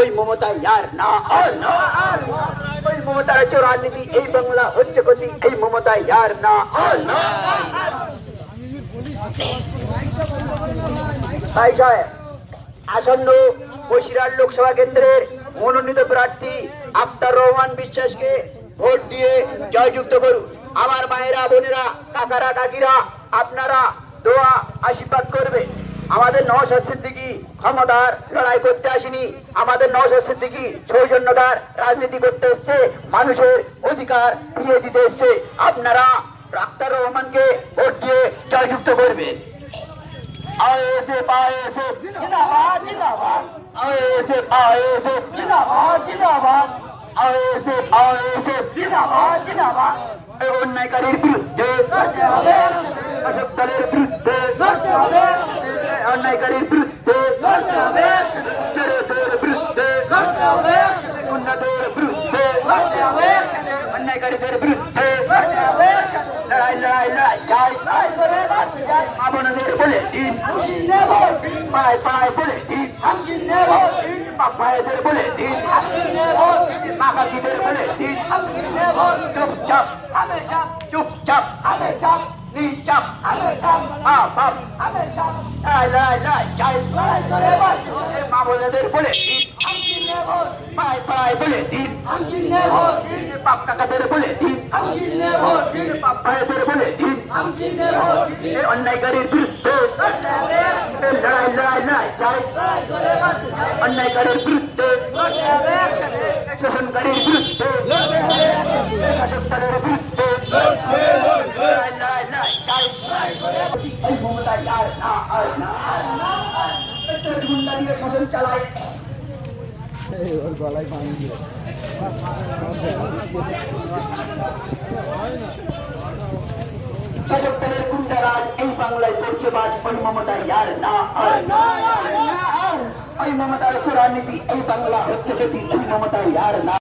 ওই মমতা ইয়ার না আর না ওই মমতার রাজনীতি এই বাংলা হচ্ছে গতি এই মমতা ইয়ার না আর না ভাই সাহেব আসন্ন বসিরহাট লোকসভা কেন্দ্রের মনোনীত প্রার্থী আখতার রহমান বিশ্বাসকে ভোট দিয়ে জয়যুক্ত করুন। আমার মায়েরা বোনেরা কাকারা কাকিরা আপনারা দোয়া আশীর্বাদ করবে। আমাদের নওশাদ সিদ্দিকী ক্ষমতার লড়াই করতে আসেনি, আমাদের নওশাদ সিদ্দিকী সৌজন্যতার রাজনীতি করতে এসছে, মানুষের অধিকার ফিরিয়ে দিতে এসছে। আপনারা আখতার রহমানকে ভোট দিয়ে জয়যুক্ত করবেন। আয়েছে পায়েছে জিন্দাবাদ জিন্দাবাদ আয়েছে পায়েছে জিন্দাবাদ জিন্দাবাদ আয়েছে পায়েছে জিন্দাবাদ জিন্দাবাদ অন্যায়কারীর বিরুদ্ধে লড়তে হবে, শাসক দলের বিরুদ্ধে লড়তে হবে, অন্যায়কারীর বিরুদ্ধে লড়তে হবে, চোরেদের বিরুদ্ধে লড়তে হবে, গুন্ডাদের বিরুদ্ধে লড়তে হবে, অন্যায়কারীদের বিরুদ্ধে লড়তে হবে। লড়াই লড়াই লড়াই চাই মা বোনদের বলে দিন পাড়ায় পাড়ায় বলে দিন ভাইদের বলে দিন মা কাকিদের বলে দিন চুপচাপ চুপচাপ নিচাপ মা বাপ লড়াই লড়াই চাই মা বোনদের বলে দিন পাড়ায় পাড়ায় বলে দিন বাপ কাকাদের বলে দিন বাপ ভাইদের বলে দিন অন্যায়কারীর বিরুদ্ধে লড়াই লড়াই লড়াই চাই অন্যায়কারীর বিরুদ্ধে শোষণকারীর বিরুদ্ধে শাসক দলের বিরুদ্ধে লড়াই লড়াই লড়াই চাই এই ক্ষমতা আর না আর না গুন্ডা দিয়ে শাসন চালায় গলায় পানি দিয়ে শাসক দলের গুন্ডারাজ এই বাংলায় করছে বাজ ওই মমতা ইয়ার না ওই মমতার রাজনীতি এই বাংলা হচ্ছে যদি ওই মমতা ইয়ার না